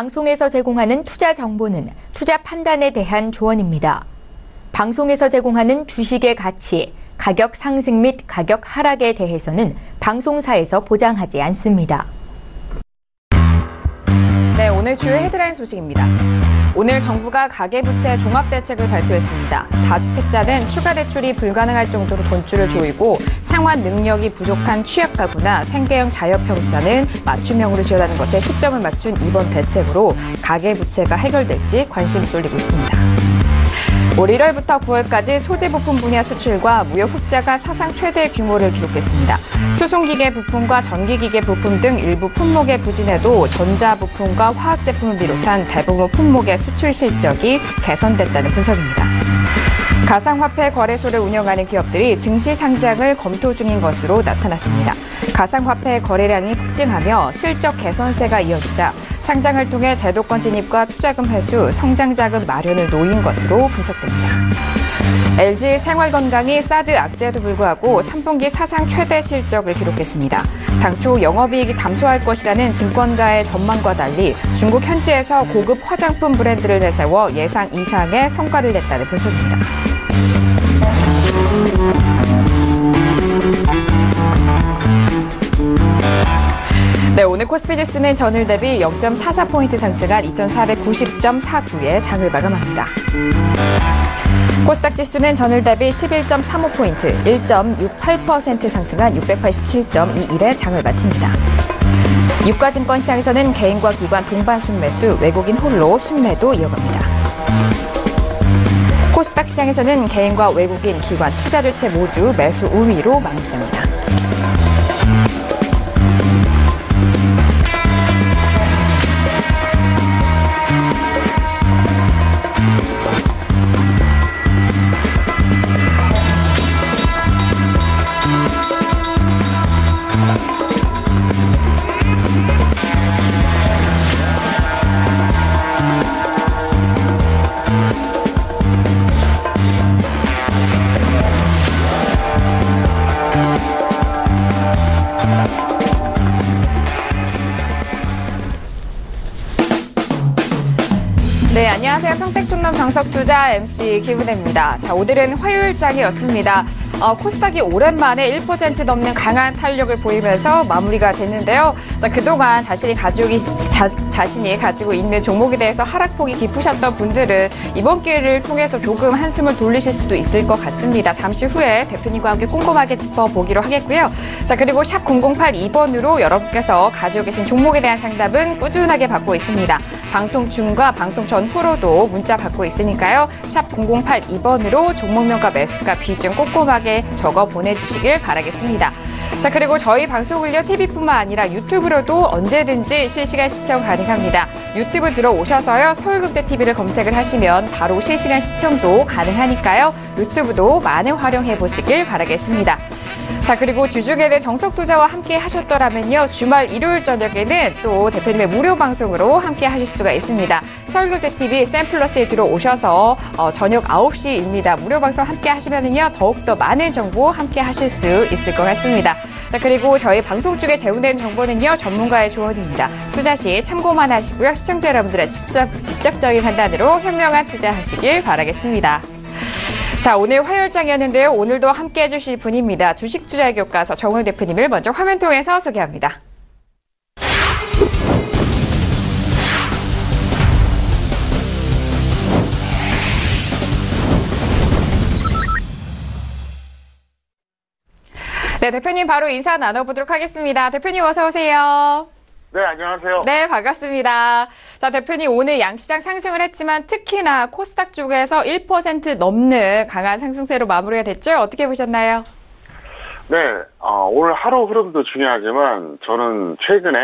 방송에서 제공하는 투자 정보는 투자 판단에 대한 조언입니다. 방송에서 제공하는 주식의 가치, 가격 상승 및 가격 하락에 대해서는 방송사에서 보장하지 않습니다. 네, 오늘 주요 헤드라인 소식입니다. 오늘 정부가 가계부채 종합대책을 발표했습니다. 다주택자는 추가 대출이 불가능할 정도로 돈줄을 조이고 상환 능력이 부족한 취약가구나 생계형 자협형자는 맞춤형으로 지원하는 것에 초점을 맞춘 이번 대책으로 가계부채가 해결될지 관심이 쏠리고 있습니다. 올 1월부터 9월까지 소재부품 분야 수출과 무역 흑자가 사상 최대 규모를 기록했습니다. 수송기계 부품과 전기기계 부품 등 일부 품목의 부진에도 전자부품과 화학제품을 비롯한 대부분 품목의 수출 실적이 개선됐다는 분석입니다. 가상화폐 거래소를 운영하는 기업들이 증시 상장을 검토 중인 것으로 나타났습니다. 가상화폐 거래량이 폭증하며 실적 개선세가 이어지자 상장을 통해 제도권 진입과 투자금 회수, 성장자금 마련을 노린 것으로 분석됩니다. LG 생활건강이 사드 악재에도 불구하고 3분기 사상 최대 실적을 기록했습니다. 당초 영업이익이 감소할 것이라는 증권가의 전망과 달리 중국 현지에서 고급 화장품 브랜드를 내세워 예상 이상의 성과를 냈다는 분석입니다. 네, 오늘 코스피 지수는 전일 대비 0.44포인트 상승한 2490.49에 장을 마감합니다. 코스닥 지수는 전일 대비 11.35포인트, 1.68% 상승한 687.21에 장을 마칩니다. 유가증권 시장에서는 개인과 기관 동반 순매수, 외국인 홀로 순매도 이어갑니다. 코스닥 시장에서는 개인과 외국인, 기관, 투자 주체 모두 매수 우위로 마무리됩니다. 네, 안녕하세요. 평택충남 정석투자 MC 김은혜입니다. 자, 오늘은 화요일장이었습니다. 코스닥이 오랜만에 1% 넘는 강한 탄력을 보이면서 마무리가 됐는데요. 자, 그동안 자신이 가지고 있는 종목에 대해서 하락폭이 깊으셨던 분들은 이번 기회를 통해서 조금 한숨을 돌리실 수도 있을 것 같습니다. 잠시 후에 대표님과 함께 꼼꼼하게 짚어보기로 하겠고요. 자, 그리고 샵 0082번으로 여러분께서 가지고 계신 종목에 대한 상담은 꾸준하게 받고 있습니다. 방송 중과 방송 전후로도 문자 받고 있으니까요. 샵 0082번으로 종목명과 매수가 비중 꼼꼼하게 적어 보내주시길 바라겠습니다. 자, 그리고 저희 방송을요, TV뿐만 아니라 유튜브로도 언제든지 실시간 시청 가능합니다. 유튜브 들어오셔서요, 서울국제TV를 검색을 하시면 바로 실시간 시청도 가능하니까요. 유튜브도 많이 활용해 보시길 바라겠습니다. 자, 그리고 주중에는 정석투자와 함께 하셨더라면요, 주말 일요일 저녁에는 또 대표님의 무료 방송으로 함께 하실 수가 있습니다. 서울교재TV 샘플러스에 들어오셔서 저녁 9시입니다. 무료 방송 함께 하시면은요, 더욱더 많은 정보 함께 하실 수 있을 것 같습니다. 자, 그리고 저희 방송 중에 제공되는 정보는요, 전문가의 조언입니다. 투자 시 참고만 하시고요, 시청자 여러분들의 직접적인 판단으로 현명한 투자하시길 바라겠습니다. 자, 오늘 화요일장이었는데요. 오늘도 함께 해주실 분입니다. 주식투자의 교과서 정우영 대표님을 먼저 화면 통해서 소개합니다. 네, 대표님 바로 인사 나눠보도록 하겠습니다. 대표님 어서 오세요. 네, 안녕하세요. 네, 반갑습니다. 자, 대표님 오늘 양시장 상승을 했지만 특히나 코스닥 쪽에서 1% 넘는 강한 상승세로 마무리가 됐죠? 어떻게 보셨나요? 네, 오늘 하루 흐름도 중요하지만 저는 최근에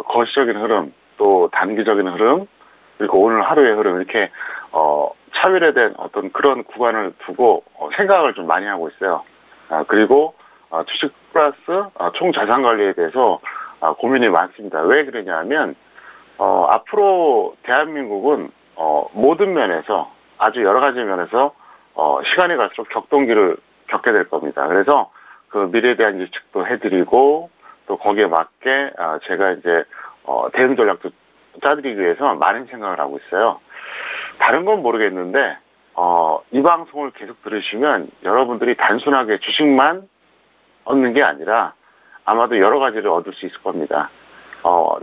거시적인 흐름, 또 단기적인 흐름, 그리고 오늘 하루의 흐름 이렇게 차별화된 어떤 그런 구간을 두고 생각을 좀 많이 하고 있어요. 그리고 주식 플러스 총 자산 관리에 대해서 고민이 많습니다. 왜 그러냐면 앞으로 대한민국은 모든 면에서 아주 여러 가지 면에서 시간이 갈수록 격동기를 겪게 될 겁니다. 그래서 그 미래에 대한 예측도 해드리고 또 거기에 맞게 제가 이제 대응 전략도 짜드리기 위해서 많은 생각을 하고 있어요. 다른 건 모르겠는데 이 방송을 계속 들으시면 여러분들이 단순하게 주식만 얻는 게 아니라 아마도 여러 가지를 얻을 수 있을 겁니다.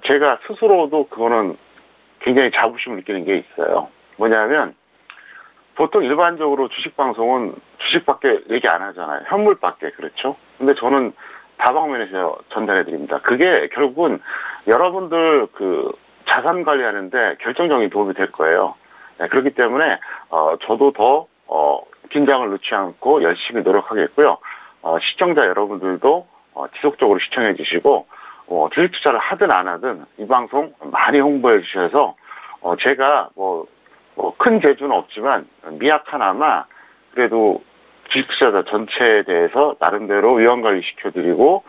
제가 스스로도 그거는 굉장히 자부심을 느끼는 게 있어요. 뭐냐면 보통 일반적으로 주식 방송은 주식밖에 얘기 안 하잖아요. 현물밖에. 그렇죠? 근데 저는 다방면에서 전달해 드립니다. 그게 결국은 여러분들 그 자산 관리하는데 결정적인 도움이 될 거예요. 네, 그렇기 때문에 저도 더 긴장을 놓지 않고 열심히 노력하겠고요. 시청자 여러분들도 지속적으로 시청해 주시고 주식 투자를 하든 안 하든 이 방송 많이 홍보해 주셔서 제가 큰 재주는 없지만 미약하나마 그래도 주식 투자자 전체에 대해서 나름대로 위험관리 시켜드리고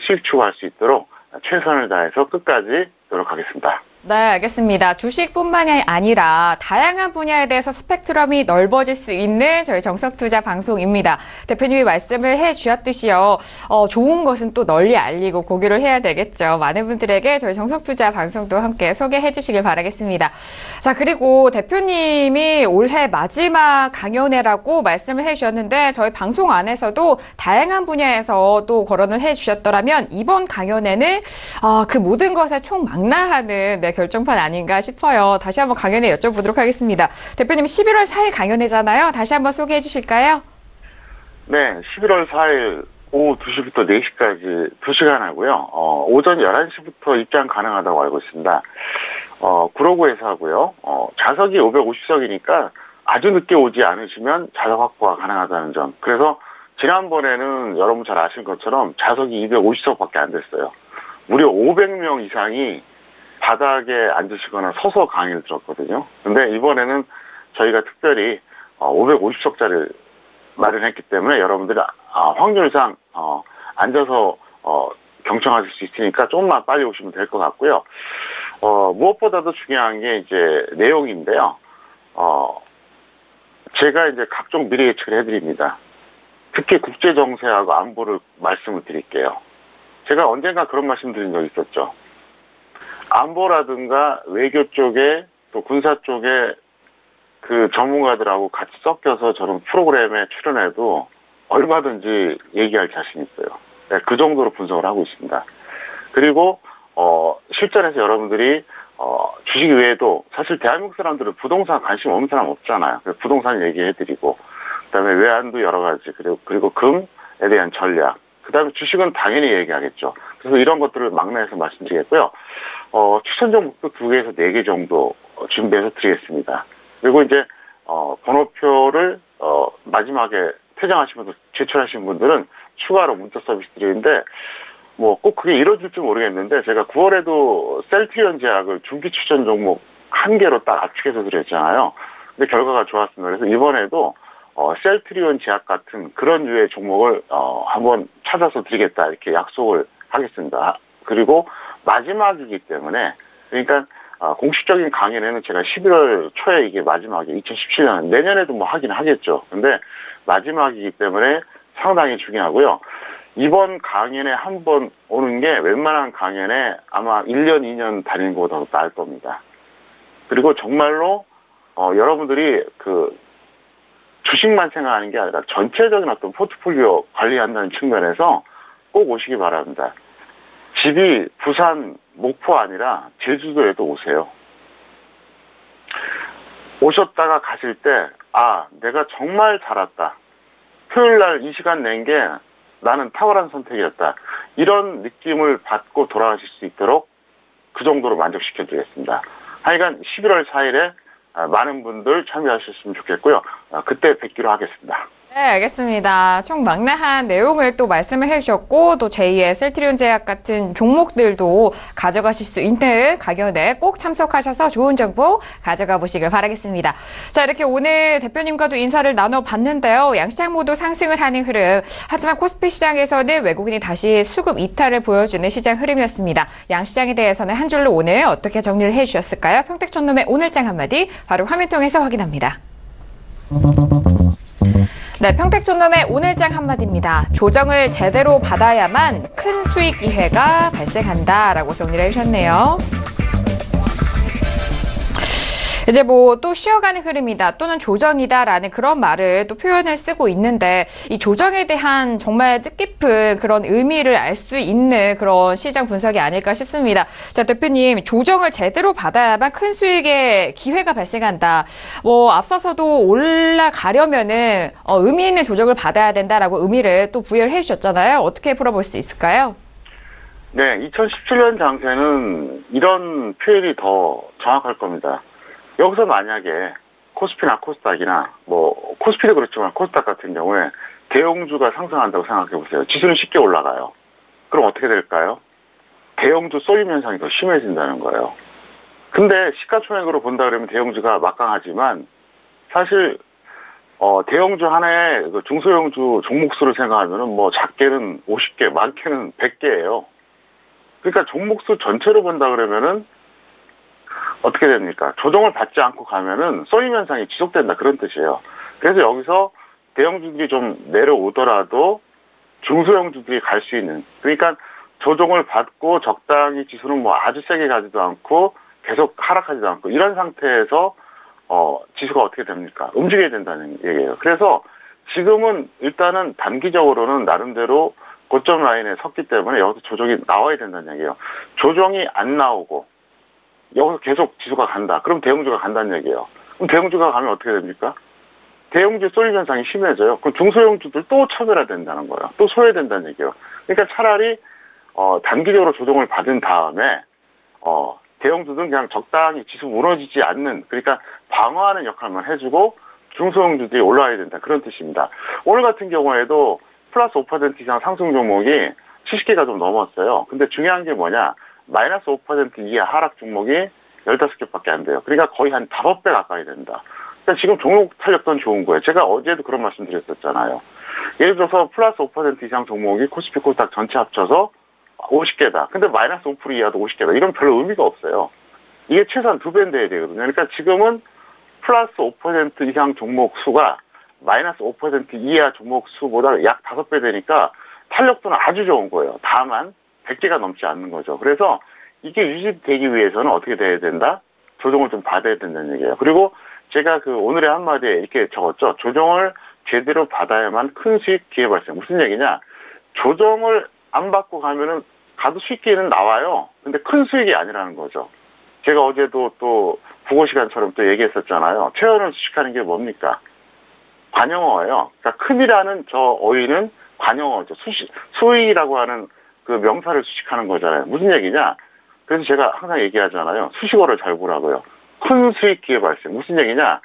실추할 수 있도록 최선을 다해서 끝까지 노력하겠습니다. 네, 알겠습니다. 주식뿐만이 아니라 다양한 분야에 대해서 스펙트럼이 넓어질 수 있는 저희 정석투자 방송입니다. 대표님이 말씀을 해주셨듯이요. 좋은 것은 또 널리 알리고 공유를 해야 되겠죠. 많은 분들에게 저희 정석투자 방송도 함께 소개해 주시길 바라겠습니다. 자, 그리고 대표님이 올해 마지막 강연회라고 말씀을 해주셨는데 저희 방송 안에서도 다양한 분야에서 또 거론을 해주셨더라면 이번 강연회는 그 모든 것에 총망라하는 결정판 아닌가 싶어요. 다시 한번 강연회 여쭤보도록 하겠습니다. 대표님 11월 4일 강연회잖아요. 다시 한번 소개해 주실까요? 네, 11월 4일 오후 2시부터 4시까지 2시간 하고요. 오전 11시부터 입장 가능하다고 알고 있습니다. 구로구에서 하고요. 좌석이 550석이니까 아주 늦게 오지 않으시면 좌석 확보가 가능하다는 점. 그래서 지난번에는 여러분 잘 아신 것처럼 좌석이 250석밖에 안 됐어요. 무려 500명 이상이 바닥에 앉으시거나 서서 강의를 들었거든요. 근데 이번에는 저희가 특별히 550석짜리를 마련했기 때문에 여러분들이 확률상 앉아서 경청하실 수 있으니까 조금만 빨리 오시면 될 것 같고요. 무엇보다도 중요한 게 이제 내용인데요. 제가 이제 각종 미래 예측을 해드립니다. 특히 국제 정세하고 안보를 말씀을 드릴게요. 제가 언젠가 그런 말씀 드린 적이 있었죠. 안보라든가 외교 쪽에 또 군사 쪽에 그 전문가들하고 같이 섞여서 저는 프로그램에 출연해도 얼마든지 얘기할 자신 있어요. 네, 그 정도로 분석을 하고 있습니다. 그리고 실전에서 여러분들이 주식 외에도 사실 대한민국 사람들은 부동산 관심 없는 사람 없잖아요. 그래서 부동산 얘기해드리고 그다음에 외환도 여러 가지 그리고 금에 대한 전략 그다음에 주식은 당연히 얘기하겠죠. 그래서 이런 것들을 망라해서 말씀드리겠고요. 추천 종목도 2개에서 4개 정도 준비해서 드리겠습니다. 그리고 이제 번호표를 마지막에 퇴장하시면서 제출하신 분들은 추가로 문자 서비스 드리는데 꼭 그게 이루어질지 모르겠는데 제가 9월에도 셀트리온 제약을 중기 추천 종목 1개로 딱 압축해서 드렸잖아요. 근데 결과가 좋았습니다. 그래서 이번에도 셀트리온 제약 같은 그런 류의 종목을 한번 찾아서 드리겠다 이렇게 약속을 하겠습니다. 그리고 마지막이기 때문에 그러니까 공식적인 강연에는 제가 11월 초에 이게 마지막에 2017년 내년에도 하긴 하겠죠. 근데 마지막이기 때문에 상당히 중요하고요. 이번 강연에 한 번 오는 게 웬만한 강연에 아마 1년, 2년 다니는 것보다 더 나을 겁니다. 그리고 정말로 여러분들이 그 주식만 생각하는 게 아니라 전체적인 어떤 포트폴리오 관리한다는 측면에서 꼭 오시기 바랍니다. 집이 부산, 목포 아니라 제주도에도 오세요. 오셨다가 가실 때 내가 정말 잘 왔다. 토요일날 이 시간 낸 게 나는 탁월한 선택이었다. 이런 느낌을 받고 돌아가실 수 있도록 그 정도로 만족시켜드리겠습니다. 하여간 11월 4일에 많은 분들 참여하셨으면 좋겠고요. 그때 뵙기로 하겠습니다. 네, 알겠습니다. 총망라한 내용을 또 말씀을 해주셨고 또 제2의 셀트리온 제약 같은 종목들도 가져가실 수 있는 강연에 꼭 참석하셔서 좋은 정보 가져가 보시길 바라겠습니다. 자, 이렇게 오늘 대표님과도 인사를 나눠봤는데요. 양시장 모두 상승을 하는 흐름. 하지만 코스피 시장에서는 외국인이 다시 수급 이탈을 보여주는 시장 흐름이었습니다. 양시장에 대해서는 한 줄로 오늘 어떻게 정리를 해주셨을까요? 평택촌놈의 오늘장 한마디 바로 화면 통해서 확인합니다. 네, 평택촌놈의 오늘장 한마디입니다. 조정을 제대로 받아야만 큰 수익 기회가 발생한다라고 정리를 해주셨네요. 이제 뭐 또 쉬어가는 흐름이다 또는 조정이다라는 그런 말을 또 표현을 쓰고 있는데 이 조정에 대한 정말 뜻깊은 그런 의미를 알 수 있는 그런 시장 분석이 아닐까 싶습니다. 자, 대표님, 조정을 제대로 받아야만 큰 수익의 기회가 발생한다. 뭐 앞서서도 올라가려면은 의미 있는 조정을 받아야 된다라고 의미를 또 부여를 해주셨잖아요. 어떻게 풀어볼 수 있을까요? 네, 2017년 장세는 이런 표현이 더 정확할 겁니다. 여기서 만약에 코스피나 코스닥이나 뭐 코스피도 그렇지만 코스닥 같은 경우에 대형주가 상승한다고 생각해 보세요. 지수는 쉽게 올라가요. 그럼 어떻게 될까요? 대형주 쏠림 현상이 더 심해진다는 거예요. 근데 시가총액으로 본다 그러면 대형주가 막강하지만 사실 대형주 하나에 그 중소형주 종목수를 생각하면은 뭐 작게는 50개, 많게는 100개예요. 그러니까 종목수 전체로 본다 그러면은 어떻게 됩니까? 조정을 받지 않고 가면은 쏠림 현상이 지속된다 그런 뜻이에요. 그래서 여기서 대형주들이 좀 내려오더라도 중소형주들이 갈 수 있는, 그러니까 조정을 받고 적당히 지수는 뭐 아주 세게 가지도 않고 계속 하락하지도 않고 이런 상태에서 지수가 어떻게 됩니까? 움직여야 된다는 얘기예요. 그래서 지금은 일단은 단기적으로는 나름대로 고점 라인에 섰기 때문에 여기서 조정이 나와야 된다는 얘기예요. 조정이 안 나오고 여기서 계속 지수가 간다. 그럼 대형주가 간다는 얘기예요. 그럼 대형주가 가면 어떻게 됩니까? 대형주 쏠림 현상이 심해져요. 그럼 중소형주들 또 차별화된다는 거예요. 또 소외된다는 얘기예요. 그러니까 차라리 단기적으로 조정을 받은 다음에 대형주들은 그냥 적당히 지수 무너지지 않는, 그러니까 방어하는 역할만 해주고 중소형주들이 올라와야 된다 그런 뜻입니다. 오늘 같은 경우에도 플러스 5% 이상 상승 종목이 70개가 좀 넘었어요. 근데 중요한 게 뭐냐, 마이너스 5% 이하 하락 종목이 15개밖에 안 돼요. 그러니까 거의 한 5배 가까이 된다. 그러니까 지금 종목 탄력도는 좋은 거예요. 제가 어제도 그런 말씀 드렸었잖아요. 예를 들어서 플러스 5% 이상 종목이 코스피 코스닥 전체 합쳐서 50개다. 근데 마이너스 5% 이하도 50개다. 이런 별로 의미가 없어요. 이게 최소한 2배는 돼야 되거든요. 그러니까 지금은 플러스 5% 이상 종목 수가 마이너스 5% 이하 종목 수보다 약 5배 되니까 탄력도는 아주 좋은 거예요. 다만 100개가 넘지 않는 거죠. 그래서 이게 유지되기 위해서는 어떻게 돼야 된다? 조정을 좀 받아야 된다는 얘기예요. 그리고 제가 그 오늘의 한마디에 이렇게 적었죠. 조정을 제대로 받아야만 큰 수익 기회 발생. 무슨 얘기냐? 조정을 안 받고 가면은 가도 수익 기회는 나와요. 근데 큰 수익이 아니라는 거죠. 제가 어제도 또 국어 시간처럼 또 얘기했었잖아요. 최연을 수식하는 게 뭡니까? 관영어예요. 그러니까 큰이라는 저 어휘는 관영어죠. 수익이라고 하는 그 명사를 수식하는 거잖아요. 무슨 얘기냐? 그래서 제가 항상 얘기하잖아요. 수식어를 잘 보라고요. 큰 수익 기회 발생. 무슨 얘기냐?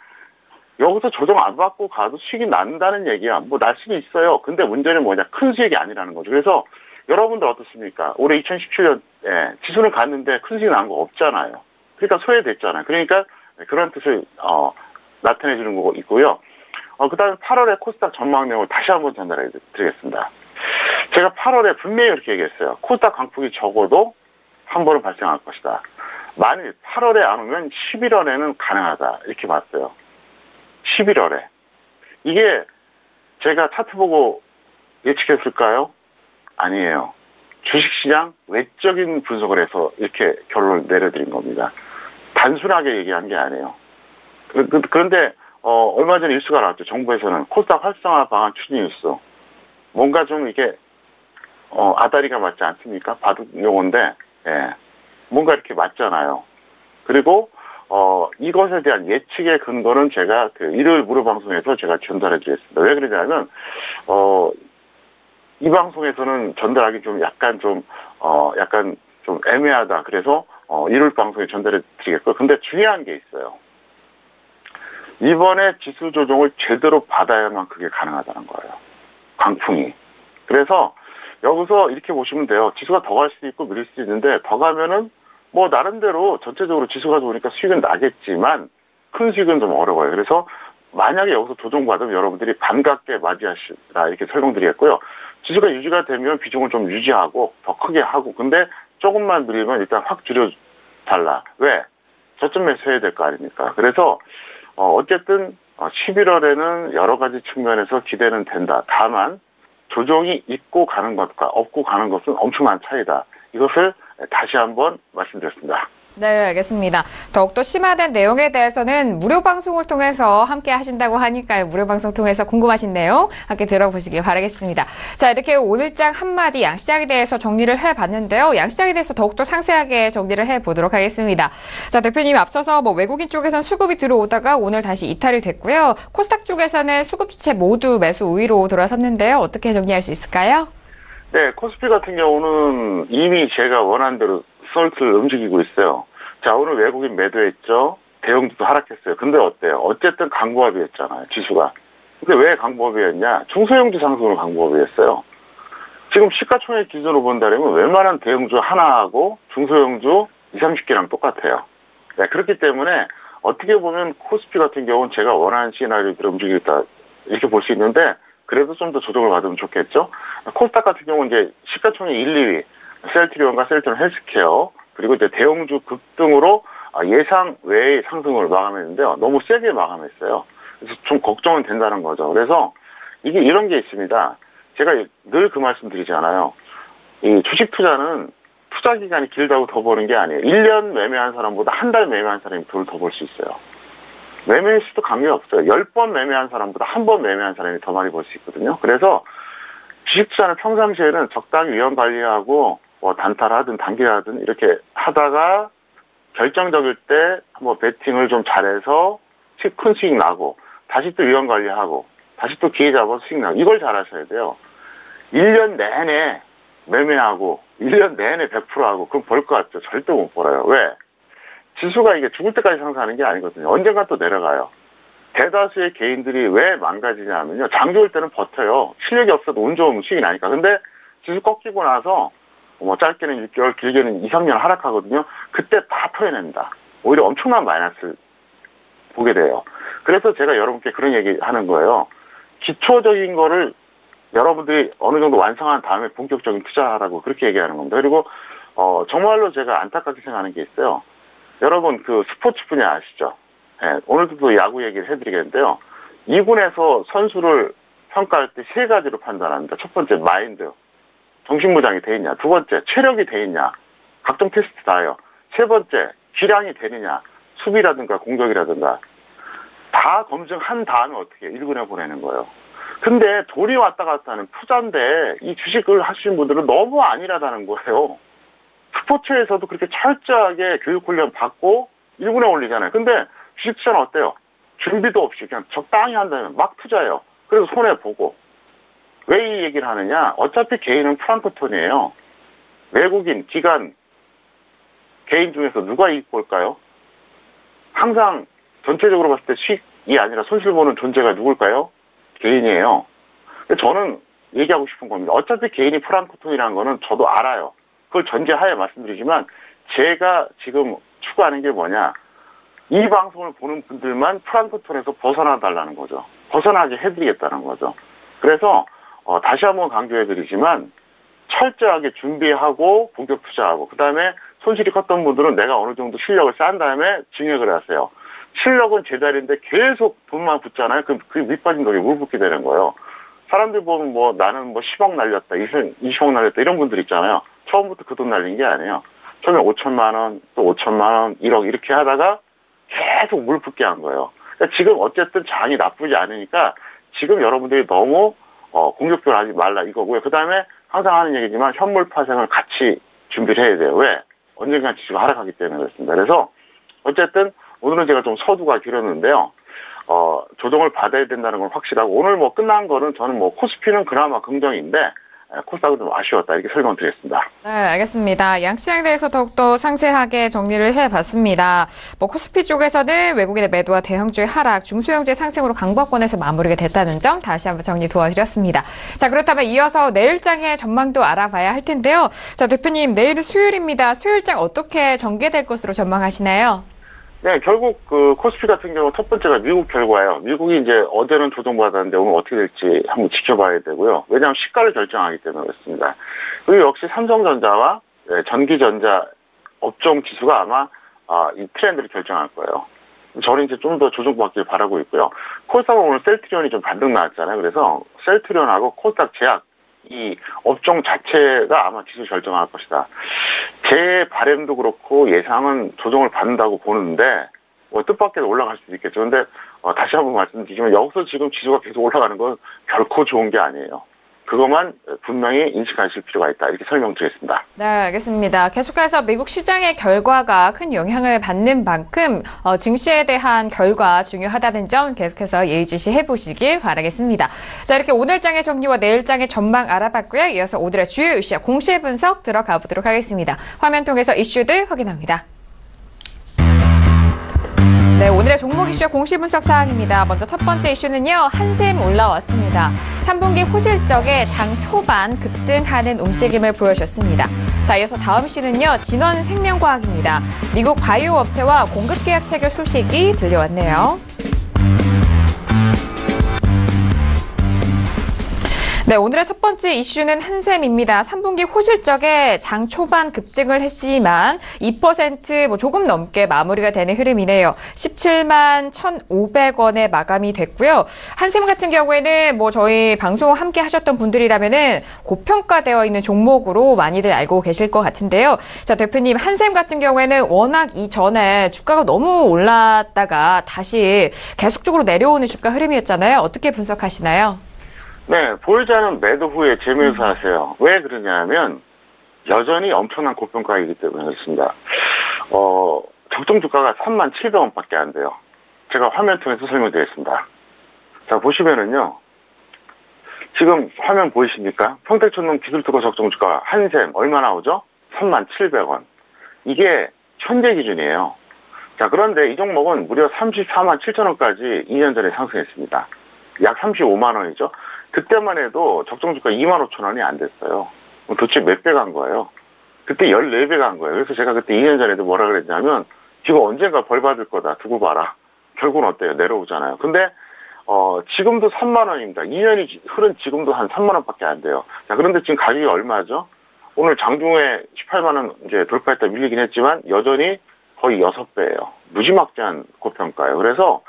여기서 조정 안 받고 가도 수익이 난다는 얘기야. 뭐 날 수도 있어요. 근데 문제는 뭐냐? 큰 수익이 아니라는 거죠. 그래서 여러분들 어떻습니까? 올해 2017년에 지수는 갔는데 큰 수익 난 거 없잖아요. 그러니까 소외됐잖아요. 그러니까 그런 뜻을 나타내 주는 거고 있고요. 그다음에 8월에 코스닥 전망 내용을 다시 한번 전달해 드리겠습니다. 제가 8월에 분명히 이렇게 얘기했어요. 코스닥 강폭이 적어도 한 번은 발생할 것이다. 만일 8월에 안 오면 11월에는 가능하다. 이렇게 봤어요. 11월에. 이게 제가 차트 보고 예측했을까요? 아니에요. 주식시장 외적인 분석을 해서 이렇게 결론을 내려드린 겁니다. 단순하게 얘기한 게 아니에요. 그런데 얼마 전에 뉴스가 나왔죠. 정부에서는 코스닥 활성화 방안 추진 뉴스. 뭔가 좀 이게 아다리가 맞지 않습니까? 바둑 용어인데 뭔가 이렇게 맞잖아요. 그리고 이것에 대한 예측의 근거는 제가 그 일요일 무료 방송에서 제가 전달해 드렸습니다. 왜 그러냐면 이 방송에서는 전달하기 좀 약간 좀 애매하다. 그래서 일요일 방송에 전달해 드리겠고요. 근데 중요한 게 있어요. 이번에 지수 조정을 제대로 받아야만 그게 가능하다는 거예요. 강풍이. 그래서 여기서 이렇게 보시면 돼요. 지수가 더 갈 수도 있고 밀릴 수도 있는데 더 가면은 뭐 나름대로 전체적으로 지수가 좋으니까 수익은 나겠지만 큰 수익은 좀 어려워요. 그래서 만약에 여기서 조정받으면 여러분들이 반갑게 맞이하시라 이렇게 설명드리겠고요. 지수가 유지가 되면 비중을 좀 유지하고 더 크게 하고, 근데 조금만 늘리면 일단 확 줄여달라. 왜? 저점 매수해야 될 거 아닙니까? 그래서 어쨌든 11월에는 여러 가지 측면에서 기대는 된다. 다만 조정이 있고 가는 것과 없고 가는 것은 엄청난 차이다. 이것을 다시 한번 말씀드렸습니다. 네, 알겠습니다. 더욱더 심화된 내용에 대해서는 무료 방송을 통해서 함께 하신다고 하니까요. 무료 방송 통해서 궁금하신 내용 함께 들어보시길 바라겠습니다. 자, 이렇게 오늘장 한마디 양시장에 대해서 정리를 해봤는데요. 양시장에 대해서 더욱더 상세하게 정리를 해보도록 하겠습니다. 자, 대표님 앞서서 외국인 쪽에서는 수급이 들어오다가 오늘 다시 이탈이 됐고요. 코스닥 쪽에서는 수급 주체 모두 매수 우위로 돌아섰는데요. 어떻게 정리할 수 있을까요? 네, 코스피 같은 경우는 이미 제가 원하는 대로 솔트를 움직이고 있어요. 자, 오늘 외국인 매도했죠. 대형주도 하락했어요. 근데 어때요? 어쨌든 강보합이었잖아요, 지수가. 근데 왜 강보합이었냐? 중소형주 상승으로 강보합이었어요. 지금 시가총액 기준으로 본다면 웬만한 대형주 하나하고 중소형주 20, 30개랑 똑같아요. 네, 그렇기 때문에 어떻게 보면 코스피 같은 경우는 제가 원하는 시나리오대로 움직이겠다 이렇게 볼 수 있는데 그래도 좀 더 조정을 받으면 좋겠죠. 코스닥 같은 경우는 이제 시가총액 1, 2위 셀트리온과 셀트리온 헬스케어 그리고 이제 대형주 급등으로 예상 외의 상승을 마감했는데요. 너무 세게 마감했어요. 그래서 좀 걱정은 된다는 거죠. 그래서 이게 이런 게 있습니다. 제가 늘 그 말씀 드리잖아요. 이 주식 투자는 투자 기간이 길다고 더 버는 게 아니에요. 1년 매매한 사람보다 한 달 매매한 사람이 돈을 더 벌 수 있어요. 매매 수도 관계없어요. 10번 매매한 사람보다 한 번 매매한 사람이 더 많이 벌 수 있거든요. 그래서 주식 투자는 평상시에는 적당히 위험 관리하고 단타하든 단기하든 이렇게 하다가 결정적일 때 한번 배팅을 좀 잘해서 큰 수익 나고 다시 또 위험 관리하고 다시 또 기회 잡아서 수익 나고 이걸 잘 하셔야 돼요. 1년 내내 매매하고 1년 내내 100%하고 그럼 벌 것 같죠? 절대 못 벌어요. 왜? 지수가 이게 죽을 때까지 상승하는 게 아니거든요. 언젠가 또 내려가요. 대다수의 개인들이 왜 망가지냐면요. 장 좋을 때는 버텨요. 실력이 없어도 운 좋으면 수익이 나니까. 근데 지수 꺾이고 나서 짧게는 6개월, 길게는 2, 3년 하락하거든요. 그때 다 토해냅니다. 오히려 엄청난 마이너스를 보게 돼요. 그래서 제가 여러분께 그런 얘기 하는 거예요. 기초적인 거를 여러분들이 어느 정도 완성한 다음에 본격적인 투자하라고 그렇게 얘기하는 겁니다. 그리고 정말로 제가 안타깝게 생각하는 게 있어요. 여러분 그 스포츠 분야 아시죠? 네, 오늘도 또 야구 얘기를 해드리겠는데요. 2군에서 선수를 평가할 때 세 가지로 판단합니다. 첫 번째 마인드, 정신무장이 돼 있냐. 두 번째 체력이 돼 있냐. 각종 테스트 다 해요. 세 번째 기량이 되느냐. 수비라든가 공격이라든가 다 검증한 다음에 어떻게 1군에 보내는 거예요. 근데 돈이 왔다 갔다 하는 투자인데 이 주식을 하시는 분들은 너무 안일하다는 거예요. 스포츠에서도 그렇게 철저하게 교육 훈련 받고 1군에 올리잖아요. 근데 주식 투자는 어때요? 준비도 없이 그냥 적당히 한다면 막 투자해요. 그래서 손해보고. 왜 이 얘기를 하느냐? 어차피 개인은 플랑크톤이에요. 외국인, 기관, 개인 중에서 누가 이익 볼까요? 항상 전체적으로 봤을 때 수익이 아니라 손실 보는 존재가 누굴까요? 개인이에요. 저는 얘기하고 싶은 겁니다. 어차피 개인이 플랑크톤이라는 거는 저도 알아요. 그걸 전제하에 말씀드리지만 제가 지금 추구하는 게 뭐냐. 이 방송을 보는 분들만 플랑크톤에서 벗어나달라는 거죠. 벗어나게 해드리겠다는 거죠. 그래서 다시 한번 강조해드리지만 철저하게 준비하고 본격 투자하고 그 다음에 손실이 컸던 분들은 내가 어느 정도 실력을 쌓은 다음에 증액을 하세요. 실력은 제자리인데 계속 돈만 붙잖아요. 그 밑빠진 돈이 물 붓게 되는 거예요. 사람들 보면 나는 10억 날렸다, 20억 날렸다 이런 분들 있잖아요. 처음부터 그 돈 날린 게 아니에요. 처음에 5천만 원, 또 5천만 원, 1억 이렇게 하다가 계속 물 붓게 한 거예요. 그러니까 지금 어쨌든 장이 나쁘지 않으니까 지금 여러분들이 너무 공격적으로 하지 말라 이거고요. 그 다음에 항상 하는 얘기지만 현물 파생을 같이 준비를 해야 돼요. 왜? 언젠간 지수가 하락하기 때문에 그렇습니다. 그래서 어쨌든 오늘은 제가 좀 서두가 길었는데요. 조정을 받아야 된다는 건 확실하고 오늘 끝난 거는 저는 코스피는 그나마 긍정인데 코스닥은 좀 아쉬웠다 이렇게 설명드리겠습니다. 네, 알겠습니다. 양시장에 대해서 더욱더 상세하게 정리를 해봤습니다. 코스피 쪽에서는 외국인의 매도와 대형주의 하락, 중소형주의 상승으로 강보합권에서 마무리가 됐다는 점 다시 한번 정리 도와드렸습니다. 자, 그렇다면 이어서 내일장의 전망도 알아봐야 할 텐데요. 자, 대표님 내일은 수요일입니다. 수요일장 어떻게 전개될 것으로 전망하시나요? 네, 결국 코스피 같은 경우 첫 번째가 미국 결과예요. 미국이 이제 어제는 조정받았는데 오늘 어떻게 될지 한번 지켜봐야 되고요. 왜냐하면 시가를 결정하기 때문에 그렇습니다. 그리고 역시 삼성전자와 전기전자 업종 지수가 아마 이 트렌드를 결정할 거예요. 저는 이제 좀 더 조정받길 바라고 있고요. 코스닥은 오늘 셀트리온이 좀 반등 나왔잖아요. 그래서 셀트리온하고 코스닥 제약 이 업종 자체가 아마 지수 결정할 것이다. 제 바람도 그렇고 예상은 조정을 받는다고 보는데 뭐 뜻밖에도 올라갈 수도 있겠죠. 근데 다시 한번 말씀드리지만 여기서 지금 지수가 계속 올라가는 건 결코 좋은 게 아니에요. 그것만 분명히 인식하실 필요가 있다. 이렇게 설명드리겠습니다. 네, 알겠습니다. 계속해서 미국 시장의 결과가 큰 영향을 받는 만큼 증시에 대한 결과 중요하다는 점 계속해서 예의주시해 보시길 바라겠습니다. 자, 이렇게 오늘장의 정리와 내일장의 전망 알아봤고요. 이어서 오늘의 주요 이슈와 공시 분석 들어가 보도록 하겠습니다. 화면 통해서 이슈들 확인합니다. 네, 오늘의 종목 이슈 공시 분석 사항입니다. 먼저 첫 번째 이슈는요, 한샘 올라왔습니다. 3분기 호실적에 장 초반 급등하는 움직임을 보여줬습니다. 자, 이어서 다음 이슈는요, 진원생명과학입니다. 미국 바이오 업체와 공급 계약 체결 소식이 들려왔네요. 네, 오늘의 첫 번째 이슈는 한샘입니다. 3분기 호실적에 장 초반 급등을 했지만 2% 조금 넘게 마무리가 되는 흐름이네요. 17만 1,500원에 마감이 됐고요. 한샘 같은 경우에는 저희 방송 함께 하셨던 분들이라면은 고평가되어 있는 종목으로 많이들 알고 계실 것 같은데요. 자, 대표님, 한샘 같은 경우에는 워낙 이전에 주가가 너무 올랐다가 다시 계속적으로 내려오는 주가 흐름이었잖아요. 어떻게 분석하시나요? 네, 보유자는 매도 후에 재매수하세요. 왜 그러냐면 여전히 엄청난 고평가이기 때문에 그렇습니다. 적정 주가가 37,000원밖에 안 돼요. 제가 화면 통해서 설명드리겠습니다. 자, 보시면은요. 지금 화면 보이십니까? 평택촌농 기술특허 적정 주가 한샘 얼마 나오죠? 37,000원. 이게 현재 기준이에요. 자, 그런데 이 종목은 무려 347,000원까지 2년 전에 상승했습니다. 약 35만 원이죠. 그때만 해도 적정주가 25,000원이 안 됐어요. 도대체 몇 배 간 거예요? 그때 14배 간 거예요. 그래서 제가 그때 2년 전에도 뭐라 그랬냐면 지금 언젠가 벌 받을 거다. 두고 봐라. 결국은 어때요? 내려오잖아요. 근데 지금도 3만 원입니다. 2년이 흐른 지금도 한 3만 원밖에 안 돼요. 자, 그런데 지금 가격이 얼마죠? 오늘 장중에 18만 원 이제 돌파했다 밀리긴 했지만 여전히 거의 6배예요. 무지막지한 고평가예요. 그래서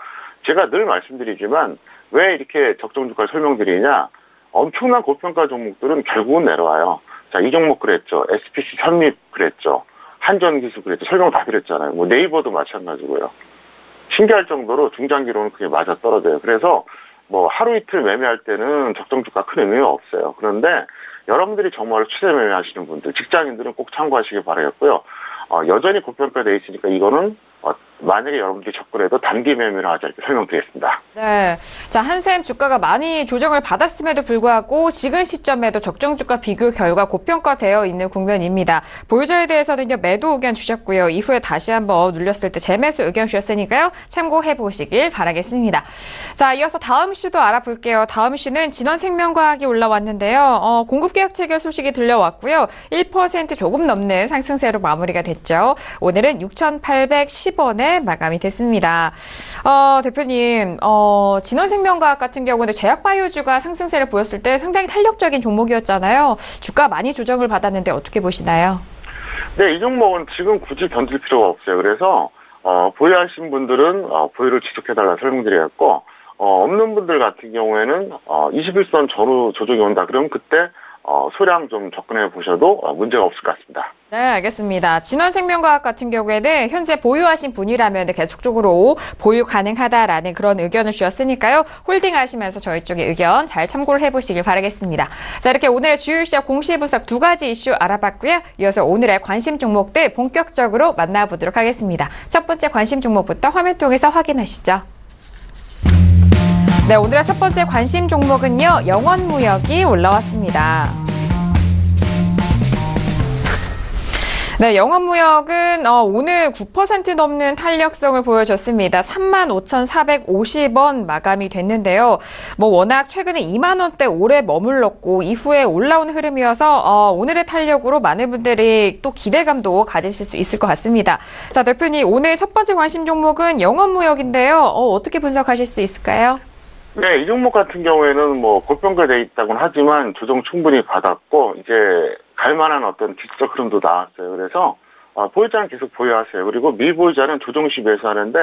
제가 늘 말씀드리지만 왜 이렇게 적정 주가를 설명드리냐? 엄청난 고평가 종목들은 결국은 내려와요. 자, 이 종목 그랬죠. SPC 산립 그랬죠. 한전기술 그랬죠. 설명 다 드렸잖아요. 네이버도 마찬가지고요. 신기할 정도로 중장기로는 그게 맞아 떨어져요. 그래서 하루 이틀 매매할 때는 적정 주가 큰 의미가 없어요. 그런데 여러분들이 정말 추세 매매하시는 분들, 직장인들은 꼭 참고하시길 바라겠고요. 여전히 고평가되어 있으니까 이거는 만약에 여러분들이 접근해도 단기 매매를 하자 이렇게 설명드리겠습니다. 네, 자, 한샘 주가가 많이 조정을 받았음에도 불구하고 지금 시점에도 적정 주가 비교 결과 고평가되어 있는 국면입니다. 보유자에 대해서는요, 매도 의견 주셨고요. 이후에 다시 한번 눌렸을 때 재매수 의견 주셨으니까요. 참고해 보시길 바라겠습니다. 자, 이어서 다음 이슈도 알아볼게요. 다음 이슈는 진원생명과학이 올라왔는데요. 공급 계약 체결 소식이 들려왔고요. 1% 조금 넘는 상승세로 마무리가 됐죠. 오늘은 6,810원에 마감이 됐습니다. 대표님, 진원생명과학 같은 경우는 제약바이오주가 상승세를 보였을 때 상당히 탄력적인 종목이었잖아요. 주가 많이 조정을 받았는데 어떻게 보시나요? 네, 이 종목은 지금 굳이 던질 필요가 없어요. 그래서 보유하신 분들은 보유를 지속해달라 설명드리겠고 없는 분들 같은 경우에는 21선 전후 조정이 온다. 그럼 그때 소량 좀 접근해 보셔도 문제가 없을 것 같습니다. 네, 알겠습니다. 진원생명과학 같은 경우에는 현재 보유하신 분이라면 계속적으로 보유 가능하다라는 그런 의견을 주셨으니까요. 홀딩하시면서 저희 쪽의 의견 잘 참고를 해보시길 바라겠습니다. 자, 이렇게 오늘의 주요 이슈와 공시 분석 두 가지 이슈 알아봤고요. 이어서 오늘의 관심 종목들 본격적으로 만나보도록 하겠습니다. 첫 번째 관심 종목부터 화면 통해서 확인하시죠. 네, 오늘의 첫 번째 관심 종목은요, 영원무역이 올라왔습니다. 네, 영원무역은 오늘 9% 넘는 탄력성을 보여줬습니다. 35,450원 마감이 됐는데요. 워낙 최근에 2만 원대 오래 머물렀고 이후에 올라오는 흐름이어서 오늘의 탄력으로 많은 분들이 또 기대감도 가지실 수 있을 것 같습니다. 자, 대표님, 오늘 첫 번째 관심 종목은 영원무역인데요. 어떻게 분석하실 수 있을까요? 네, 이 종목 같은 경우에는 고평가되어 있다고는 하지만 조정 충분히 받았고 이제 갈만한 어떤 기술적 흐름도 나왔어요. 그래서 보유자는 계속 보유하세요. 그리고 미보유자는 조정 시 매수하는데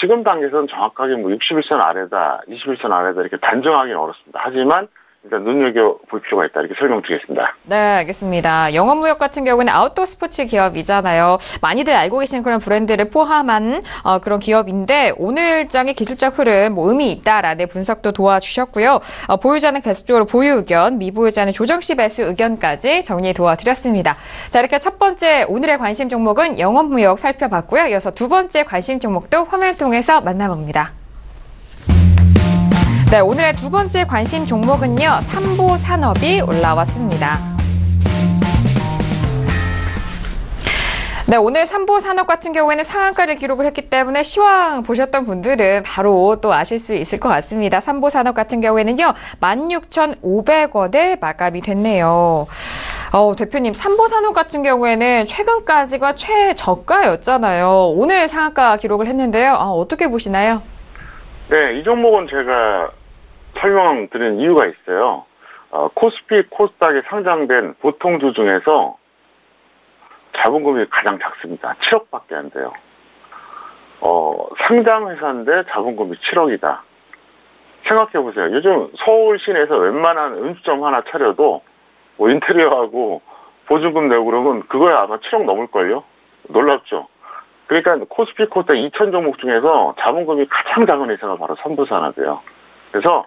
지금 단계에서는 정확하게 61선 아래다, 21선 아래다 이렇게 단정하기는 어렵습니다. 하지만 일단 눈여겨볼 필요가 있다. 이렇게 설명드리겠습니다. 네, 알겠습니다. 영업무역 같은 경우는 아웃도어 스포츠 기업이잖아요. 많이들 알고 계시는 그런 브랜드를 포함한 그런 기업인데 오늘장의 기술적 흐름 의미 있다라는 분석도 도와주셨고요. 보유자는 계속적으로 보유 의견, 미보유자는 조정 시 매수 의견까지 정리 도와드렸습니다. 자, 이렇게 첫 번째 오늘의 관심 종목은 영업무역 살펴봤고요. 이어서 두 번째 관심 종목도 화면 통해서 만나봅니다. 네, 오늘의 두 번째 관심 종목은요, 삼보산업이 올라왔습니다. 네, 오늘 삼보산업 같은 경우에는 상한가를 기록을 했기 때문에 시황 보셨던 분들은 바로 또 아실 수 있을 것 같습니다. 삼보산업 같은 경우에는요, 16,500원에 마감이 됐네요. 대표님, 삼보산업 같은 경우에는 최근까지가 최저가였잖아요. 오늘 상한가 기록을 했는데요. 어떻게 보시나요? 네, 이 종목은 제가 설명드린 이유가 있어요. 코스피, 코스닥에 상장된 보통주 중에서 자본금이 가장 작습니다. 7억밖에 안 돼요. 상장회사인데 자본금이 7억이다. 생각해보세요. 요즘 서울 시내에서 웬만한 음식점 하나 차려도 뭐 인테리어하고 보증금 내고 그러면 그거야 아마 7억 넘을걸요? 놀랍죠? 그러니까 코스피 코스닥 2천 종목 중에서 자본금이 가장 작은 회사가 바로 삼보산업이에요. 그래서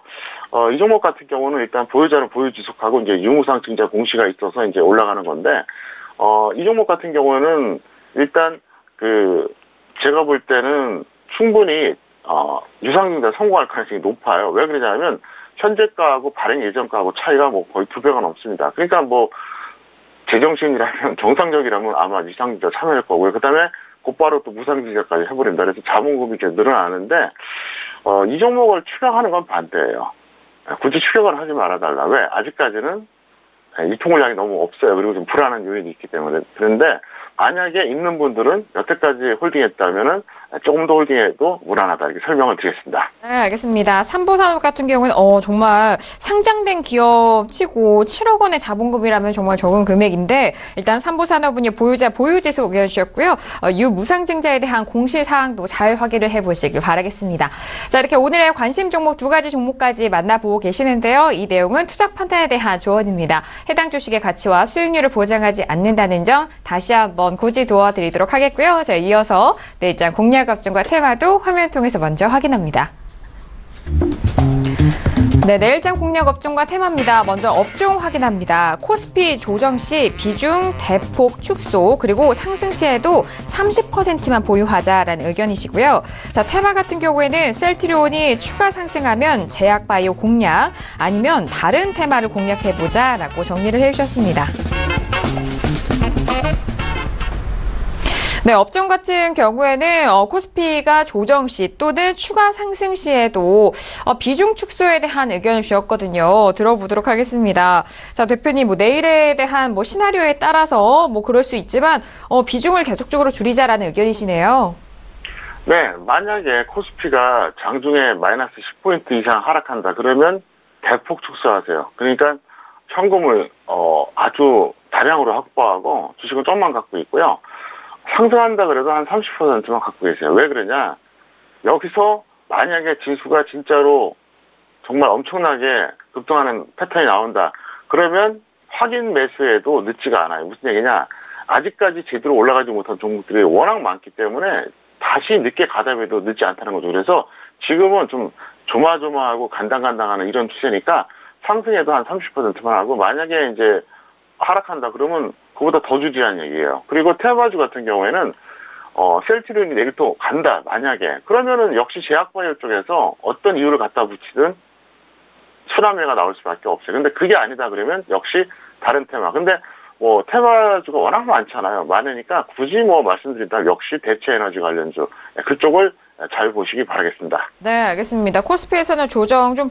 이 종목 같은 경우는 일단 보유자는 보유 지속하고 이제 유무상 증자 공시가 있어서 이제 올라가는 건데 이 종목 같은 경우에는 일단 제가 볼 때는 충분히 유상증자 성공할 가능성이 높아요. 왜 그러냐면 현재가하고 발행 예정가하고 차이가 뭐 거의 2배가 넘습니다. 그러니까 뭐 제정신이라면 정상적이라면 아마 유상증자 참여할 거고요. 그다음에 곧바로 또 무상증자까지 해버린다. 그래서 자본금이 이렇게 늘어나는데, 이 종목을 추격하는 건 반대예요. 굳이 추격을 하지 말아달라. 왜? 아직까지는 유통물량이 너무 없어요. 그리고 좀 불안한 요인이 있기 때문에. 그런데 만약에 있는 분들은 여태까지 홀딩했다면은 조금 더 홀딩해도 무난하다. 이렇게 설명을 드리겠습니다. 네, 알겠습니다. 삼보산업 같은 경우는 정말 상장된 기업치고 7억 원의 자본금이라면 정말 적은 금액인데 일단 삼보산업은 보유자 보유지수 올려주셨고요. 유무상증자에 대한 공시사항도 잘 확인을 해보시길 바라겠습니다. 자, 이렇게 오늘의 관심 종목 두 가지 종목까지 만나보고 계시는데요. 이 내용은 투자 판단에 대한 조언입니다. 해당 주식의 가치와 수익률을 보장하지 않는다는 점 다시 한번 고지 도와드리도록 하겠고요. 자, 이어서 내일장 공략 업종과 테마도 화면 통해서 먼저 확인합니다. 네, 내일장 공략 업종과 테마입니다. 먼저 업종 확인합니다. 코스피 조정 시 비중 대폭 축소 그리고 상승 시에도 30%만 보유하자라는 의견이시고요. 자, 테마 같은 경우에는 셀트리온이 추가 상승하면 제약바이오 공략 아니면 다른 테마를 공략해보자라고 정리를 해주셨습니다. 네, 업종 같은 경우에는 코스피가 조정 시 또는 추가 상승 시에도 비중 축소에 대한 의견을 주셨거든요. 들어보도록 하겠습니다. 자, 대표님, 내일에 대한 시나리오에 따라서 그럴 수 있지만 비중을 계속적으로 줄이자라는 의견이시네요. 네, 만약에 코스피가 장중에 마이너스 10포인트 이상 하락한다 그러면 대폭 축소하세요. 그러니까 현금을 아주 다량으로 확보하고 주식은 좀만 갖고 있고요. 상승한다 그래도 한 30%만 갖고 계세요. 왜 그러냐? 여기서 만약에 지수가 진짜로 정말 엄청나게 급등하는 패턴이 나온다. 그러면 확인 매수에도 늦지가 않아요. 무슨 얘기냐? 아직까지 제대로 올라가지 못한 종목들이 워낙 많기 때문에 다시 늦게 가담해도 늦지 않다는 거죠. 그래서 지금은 좀 조마조마하고 간당간당하는 이런 추세니까 상승해도 한 30%만 하고 만약에 이제 하락한다 그러면 그보다 더 주지라는 얘기예요. 그리고 테마주 같은 경우에는 셀트리온이 내일 또 간다 만약에 그러면은 역시 제약바이오 쪽에서 어떤 이유를 갖다 붙이든 순환매가 나올 수밖에 없어요. 근데 그게 아니다 그러면 역시 다른 테마. 근데 테마주가 워낙 많잖아요. 많으니까 굳이 말씀드린다면 역시 대체에너지 관련주 그쪽을 잘 보시기 바라겠습니다. 네, 알겠습니다. 코스피에서는 조정 좀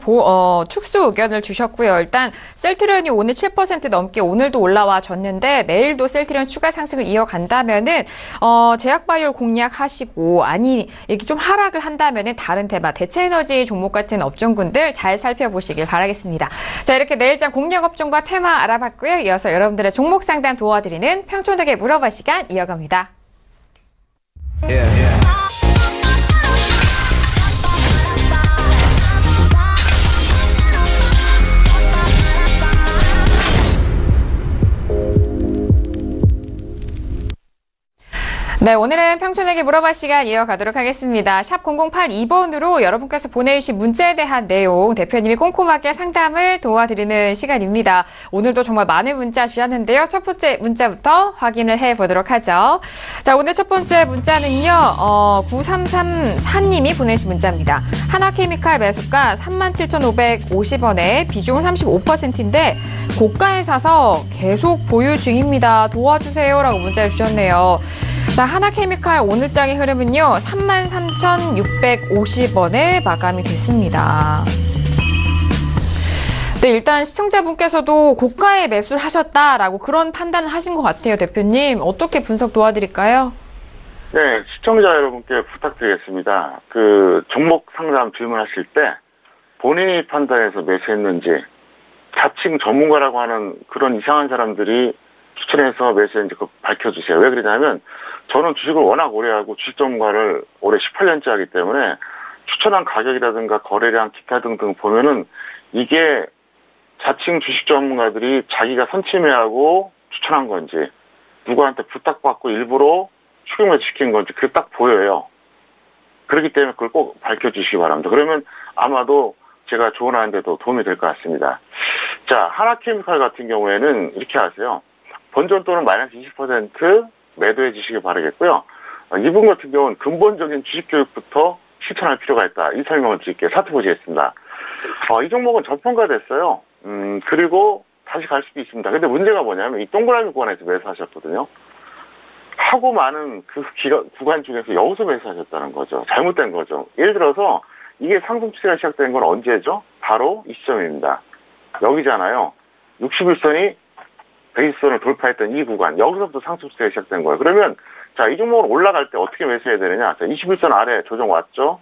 축소 의견을 주셨고요. 일단 셀트리온이 오늘 7% 넘게 오늘도 올라와 줬는데 내일도 셀트리온 추가 상승을 이어간다면은 제약바이오 공략하시고 이렇게 좀 하락을 한다면은 다른 테마 대체에너지 종목 같은 업종군들 잘 살펴보시길 바라겠습니다. 자, 이렇게 내일장 공략 업종과 테마 알아봤고요. 이어서 여러분들의 종목 상담 도와드리는 평촌에게 물어봐 시간 이어갑니다. 네, 오늘은 평촌에게 물어봐 시간 이어가도록 하겠습니다. 샵 0082번으로 여러분께서 보내주신 문자에 대한 내용 대표님이 꼼꼼하게 상담을 도와드리는 시간입니다. 오늘도 정말 많은 문자 주셨는데요. 첫 번째 문자부터 확인을 해보도록 하죠. 자, 오늘 첫 번째 문자는요. 9334님이 보내신 문자입니다. 하나케미칼 매수가 37,550원에 비중은 35%인데 고가에 사서 계속 보유 중입니다. 도와주세요 라고 문자를 주셨네요. 자, 하나케미칼 오늘장의 흐름은요. 33,650원에 마감이 됐습니다. 네, 일단 시청자분께서도 고가에 매수를 하셨다라고 그런 판단을 하신 것 같아요. 대표님, 어떻게 분석 도와드릴까요? 네, 시청자 여러분께 부탁드리겠습니다. 그 종목 상담 질문하실 때 본인이 판단해서 매수했는지 자칭 전문가라고 하는 그런 이상한 사람들이 추천해서 매수했는지 그거 밝혀주세요. 왜 그러냐면 저는 주식을 워낙 오래 하고 주식 전문가를 올해 18년째 하기 때문에 추천한 가격이라든가 거래량 기타 등등 보면은 이게 자칭 주식 전문가들이 자기가 선침해하고 추천한 건지 누구한테 부탁받고 일부러 추격 매수 시킨 건지 그게 딱 보여요. 그렇기 때문에 그걸 꼭 밝혀주시기 바랍니다. 그러면 아마도 제가 조언하는데도 도움이 될 것 같습니다. 자, 하나케미칼 같은 경우에는 이렇게 하세요. 본전 또는 마이너스 20% 매도해 주시기 바라겠고요. 이분 같은 경우는 근본적인 주식 교육부터 실천할 필요가 있다. 이 설명을 드릴게요. 차트 보시겠습니다. 이 종목은 저평가됐어요. 그리고 다시 갈 수도 있습니다. 근데 문제가 뭐냐면 이 동그라미 구간에서 매수하셨거든요. 하고 많은 그 구간 중에서 여기서 매수하셨다는 거죠. 잘못된 거죠. 예를 들어서 이게 상승 추세가 시작된 건 언제죠? 바로 이 시점입니다. 여기잖아요. 61선이 120선을 돌파했던 이 구간, 여기서부터 상승 추세가 시작된 거예요. 그러면 자, 이 종목은 올라갈 때 어떻게 매수해야 되느냐? 자, 21선 아래 조정 왔죠?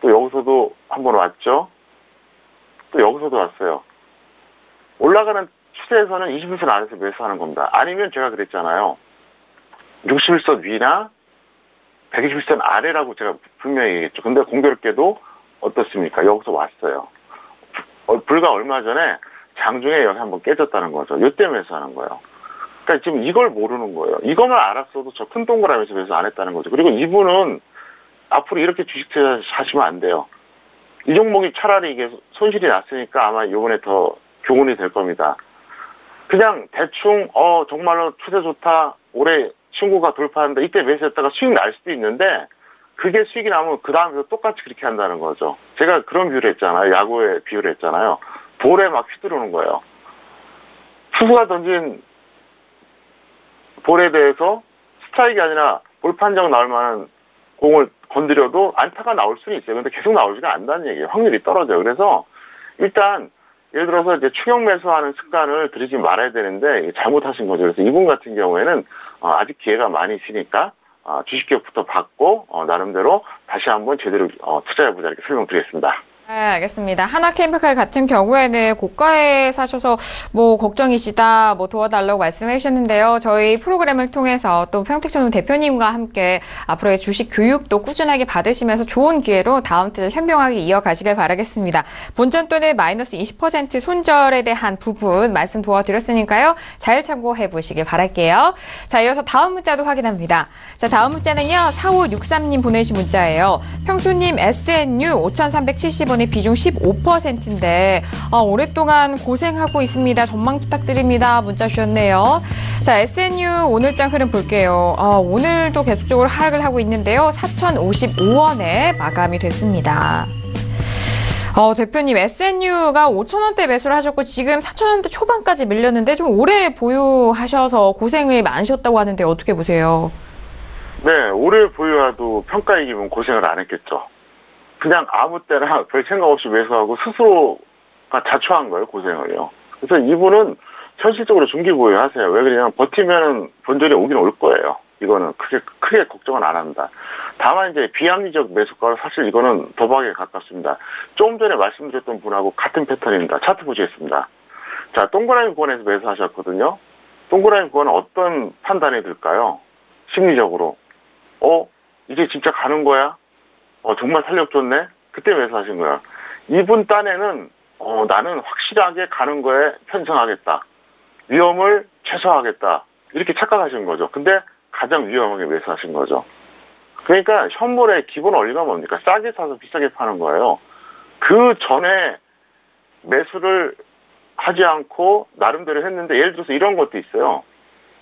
또 여기서도 한번 왔죠? 또 여기서도 왔어요. 올라가는 추세에서는 21선 아래에서 매수하는 겁니다. 아니면 제가 그랬잖아요. 61선 위나 120선 아래라고 제가 분명히 얘기했죠. 근데 공교롭게도 어떻습니까? 여기서 왔어요. 불과 얼마 전에 장중에 여기 한번 깨졌다는 거죠. 이때 매수하는 거예요. 그러니까 지금 이걸 모르는 거예요. 이것만 알았어도 저 큰 동그라미에서 매수 안 했다는 거죠. 그리고 이분은 앞으로 이렇게 주식 투자하시면 안 돼요. 이 종목이 차라리 이게 손실이 났으니까 아마 이번에 더 교훈이 될 겁니다. 그냥 대충 정말로 추세 좋다. 올해 친구가 돌파한다. 이때 매수했다가 수익 날 수도 있는데 그게 수익이 나면 그 다음에도 똑같이 그렇게 한다는 거죠. 제가 그런 비유를 했잖아요. 야구에 비유를 했잖아요. 볼에 막 휘두르는 거예요. 투수가 던진 볼에 대해서 스트라이크가 아니라 볼 판정 나올 만한 공을 건드려도 안타가 나올 수는 있어요. 근데 계속 나오지가 않는다는 얘기예요. 확률이 떨어져요. 그래서 일단 예를 들어서 이제 추격 매수하는 습관을 들이지 말아야 되는데 잘못하신 거죠. 그래서 이분 같은 경우에는 아직 기회가 많이 있으니까 주식 교육부터 받고 나름대로 다시 한번 제대로 투자해보자 이렇게 설명드리겠습니다. 네, 알겠습니다. 하나케미칼 같은 경우에는 고가에 사셔서 걱정이시다, 도와달라고 말씀해 주셨는데요. 저희 프로그램을 통해서 또 평택전문 대표님과 함께 앞으로의 주식 교육도 꾸준하게 받으시면서 좋은 기회로 다음 투자 현명하게 이어가시길 바라겠습니다. 본전 또는 마이너스 20% 손절에 대한 부분 말씀 도와드렸으니까요. 잘 참고해 보시길 바랄게요. 자, 이어서 다음 문자도 확인합니다. 자, 다음 문자는요. 4563님 보내신 문자예요. 평촌님 SNU 5,370원 비중 15%인데 오랫동안 고생하고 있습니다. 전망 부탁드립니다. 문자 주셨네요. 자, SNU 오늘장 흐름 볼게요. 오늘도 계속적으로 하락을 하고 있는데요. 4,055원에 마감이 됐습니다. 대표님, SNU가 5,000원대 매수를 하셨고 지금 4,000원대 초반까지 밀렸는데 좀 오래 보유하셔서 고생이 많으셨다고 하는데 어떻게 보세요? 네, 오래 보유해도 평가 이기면 고생을 안 했겠죠. 그냥 아무 때나 별 생각 없이 매수하고 스스로가 자초한 거예요, 고생을요. 그래서 이분은 현실적으로 중기 보유하세요. 왜 그러냐면 버티면은 본전이 오긴 올 거예요. 이거는 크게 걱정은 안 합니다. 다만 이제 비합리적 매수가로 사실 이거는 도박에 가깝습니다. 조금 전에 말씀드렸던 분하고 같은 패턴입니다. 차트 보시겠습니다. 자, 동그라미 구간에서 매수하셨거든요. 동그라미 구간은 어떤 판단이 들까요? 심리적으로. 이제 진짜 가는 거야? 정말 탄력 좋네? 그때 매수하신 거야. 이분 딴에는, 나는 확실하게 가는 거에 편성하겠다. 위험을 최소화하겠다. 이렇게 착각하신 거죠. 근데 가장 위험하게 매수하신 거죠. 그러니까 현물의 기본 원리가 뭡니까? 싸게 사서 비싸게 파는 거예요. 그 전에 매수를 하지 않고 나름대로 했는데 예를 들어서 이런 것도 있어요.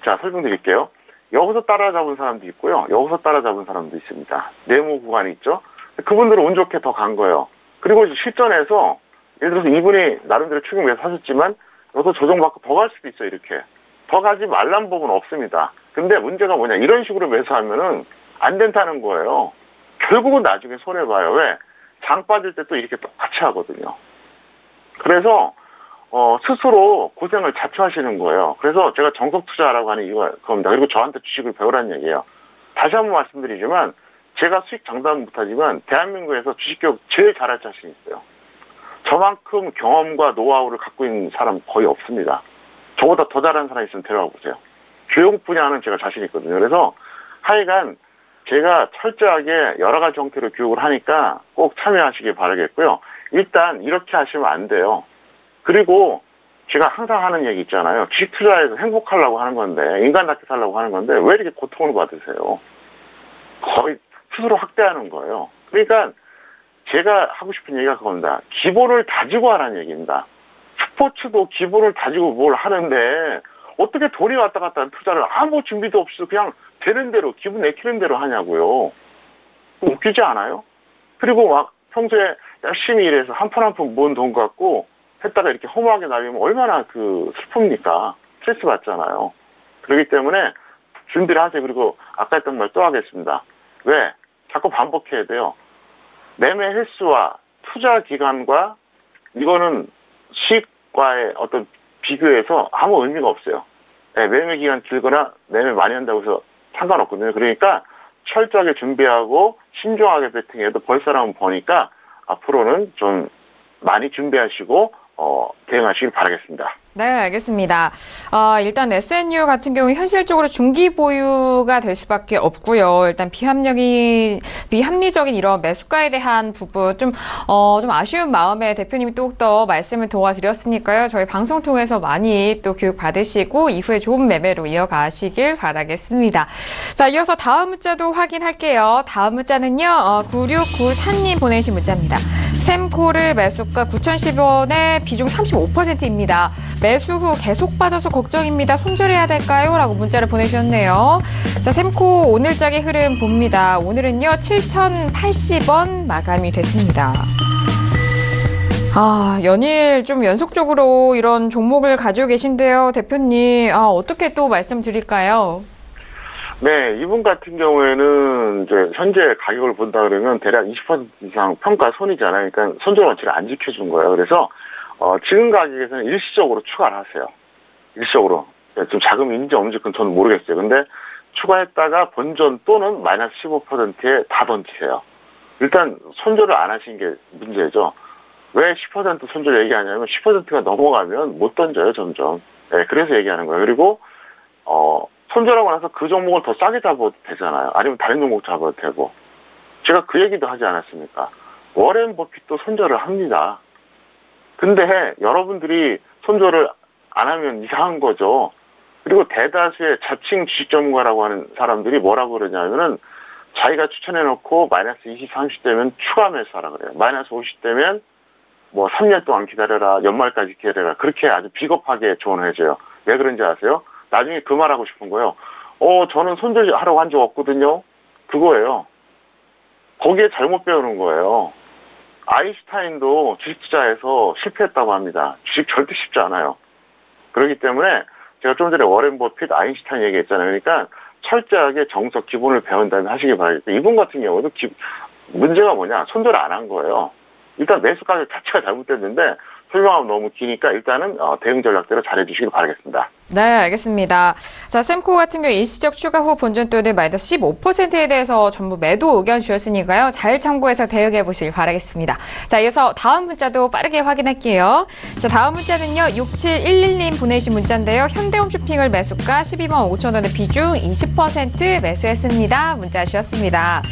자, 설명드릴게요. 여기서 따라잡은 사람도 있고요. 여기서 따라잡은 사람도 있습니다. 네모 구간이 있죠. 그분들은 운 좋게 더 간 거예요. 그리고 실전에서 예를 들어서 이분이 나름대로 추격 매수 하셨지만 여기서 조정받고 더 갈 수도 있어요. 이렇게. 더 가지 말란 법은 없습니다. 근데 문제가 뭐냐. 이런 식으로 매수하면은 안 된다는 거예요. 결국은 나중에 손해봐요. 왜? 장 빠질 때 또 이렇게 똑같이 하거든요. 그래서 스스로 고생을 자초하시는 거예요. 그래서 제가 정석 투자라고 하는 겁니다. 그리고 저한테 주식을 배우라는 얘기예요. 다시 한번 말씀드리지만 제가 수익 장담 못하지만 대한민국에서 주식 교육 제일 잘할 자신 있어요. 저만큼 경험과 노하우를 갖고 있는 사람 거의 없습니다. 저보다 더 잘하는 사람 있으면 데려와 보세요. 교육 분야는 제가 자신 있거든요. 그래서 하여간 제가 철저하게 여러 가지 형태로 교육을 하니까 꼭 참여하시길 바라겠고요. 일단 이렇게 하시면 안 돼요. 그리고 제가 항상 하는 얘기 있잖아요. 주식 투자에서 행복하려고 하는 건데, 인간답게 살려고 하는 건데 왜 이렇게 고통을 받으세요? 거의 스스로 확대하는 거예요. 그러니까 제가 하고 싶은 얘기가 그겁니다. 기본을 다지고 하라는 얘기입니다. 스포츠도 기본을 다지고 뭘 하는데 어떻게 돈이 왔다 갔다 하는 투자를 아무 준비도 없이 그냥 되는 대로 기분 내키는 대로 하냐고요. 웃기지 않아요? 그리고 막 평소에 열심히 일해서 한 푼 한 푼 모은 돈 갖고 했다가 이렇게 허무하게 날리면 얼마나 슬픕니까? 스트레스 받잖아요. 그렇기 때문에 준비를 하세요. 그리고 아까 했던 말 또 하겠습니다. 왜? 자꾸 반복해야 돼요. 매매 횟수와 투자 기간과 이거는 수익과의 어떤 비교해서 아무 의미가 없어요. 네, 매매 기간 길거나 매매 많이 한다고 해서 상관없거든요. 그러니까 철저하게 준비하고 신중하게 베팅해도 벌 사람은 버니까 앞으로는 좀 많이 준비하시고 대응하시길 바라겠습니다. 네, 알겠습니다. 일단 SNU 같은 경우 현실적으로 중기 보유가 될 수밖에 없고요. 일단 비합리적인 이런 매수가에 대한 부분 좀 아쉬운 마음에 대표님이 또 말씀을 도와드렸으니까요. 저희 방송 통해서 많이 또 교육 받으시고 이후에 좋은 매매로 이어가시길 바라겠습니다. 자, 이어서 다음 문자도 확인할게요. 다음 문자는요, 9694님 보내신 문자입니다. 샘코르 매수가 9,010원에 비중 35%입니다. 매수 후 계속 빠져서 걱정입니다. 손절해야 될까요? 라고 문자를 보내주셨네요. 자, 샘코 오늘장의 흐름 봅니다. 오늘은요, 7,080원 마감이 됐습니다. 연일 좀 연속적으로 이런 종목을 가지고 계신데요. 대표님, 어떻게 또 말씀드릴까요? 네, 이분 같은 경우에는 이제 현재 가격을 본다 그러면 대략 20% 이상 평가 손이잖아요. 그러니까 손절 원칙을 안 지켜준 거예요. 그래서 지금 가격에서는 일시적으로 추가를 하세요. 일시적으로. 좀 자금이 있는지 없는지 그건 저는 모르겠어요. 근데 추가했다가 본전 또는 마이너스 15%에 다 던지세요. 일단 손절을 안 하신 게 문제죠. 왜 10% 손절 얘기하냐면 10%가 넘어가면 못 던져요, 점점. 네, 그래서 얘기하는 거예요. 그리고 손절하고 나서 그 종목을 더 싸게 잡아도 되잖아요. 아니면 다른 종목 잡아도 되고. 제가 그 얘기도 하지 않았습니까? 워렌 버핏도 손절을 합니다. 근데 여러분들이 손절을 안 하면 이상한 거죠. 그리고 대다수의 자칭 주식 전문가라고 하는 사람들이 뭐라고 그러냐면은 자기가 추천해놓고 마이너스 20, 30 되면 추가 매수하라 그래요. 마이너스 50 되면 뭐 3년 동안 기다려라, 연말까지 기다려라. 그렇게 아주 비겁하게 조언을 해줘요. 왜 그런지 아세요? 나중에 그 말하고 싶은 거예요. 저는 손절하라고 한 적 없거든요. 그거예요. 거기에 잘못 배우는 거예요. 아인슈타인도 주식 투자에서 실패했다고 합니다. 주식 절대 쉽지 않아요. 그렇기 때문에 제가 좀 전에 워렌 버핏, 아인슈타인 얘기했잖아요. 그러니까 철저하게 정석 기본을 배운 다음에 하시기 바라겠고, 이분 같은 경우도 문제가 뭐냐? 손절 안 한 거예요. 일단 매수 가격 자체가 잘못됐는데 설명하면 너무 기니까 일단은 대응 전략대로 잘해주시길 바라겠습니다. 네, 알겠습니다. 자, 샘코 같은 경우 일시적 추가 후 본전 또는 마이너스 15%에 대해서 전부 매도 의견 주셨으니까요. 잘 참고해서 대응해 보시길 바라겠습니다. 자, 이어서 다음 문자도 빠르게 확인할게요. 자, 다음 문자는요. 6711님 보내신 문자인데요. 현대홈쇼핑을 매수가 12만 5천 원의 비중 20% 매수했습니다. 문자 주셨습니다.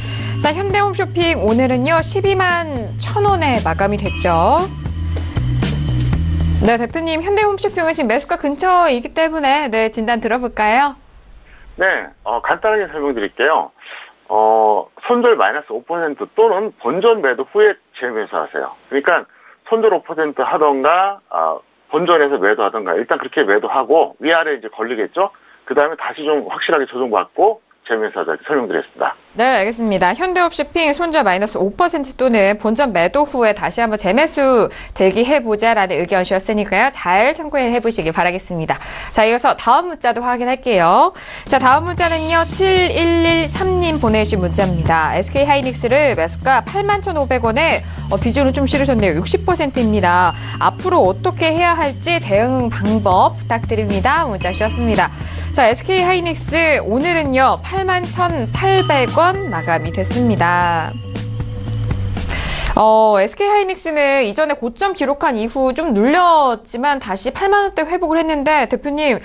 자, 현대홈쇼핑 오늘은요. 12만 1,000원에 마감이 됐죠. 네, 대표님, 현대홈쇼핑은 지금 매수가 근처이기 때문에 진단 들어볼까요? 네, 간단하게 설명드릴게요. 손절 마이너스 5% 또는 본전 매도 후에 재매수하세요. 그러니까 손절 5% 하던가, 본전에서 매도하던가, 일단 그렇게 매도하고, 위아래 이제 걸리겠죠? 그 다음에 다시 좀 확실하게 조정받고, 재매수하자, 이렇게 설명드렸습니다. 네, 알겠습니다. 현대옵시핑 손절 마이너스 5% 또는 본전 매도 후에 다시 한번 재매수 대기해보자라는 의견이셨으니까요. 잘 참고해보시길 바라겠습니다. 자, 이어서 다음 문자도 확인할게요. 자, 다음 문자는요. 7113님 보내주신 문자입니다. SK하이닉스를 매수가 81,500원에 비중을 좀 실으셨네요. 60%입니다. 앞으로 어떻게 해야 할지 대응 방법 부탁드립니다. 문자 주셨습니다. 자, SK하이닉스 오늘은요. 81,800원 마감이 됐습니다. SK하이닉스는 이전에 고점 기록한 이후 좀 눌렸지만 다시 8만 원대 회복을 했는데 대표님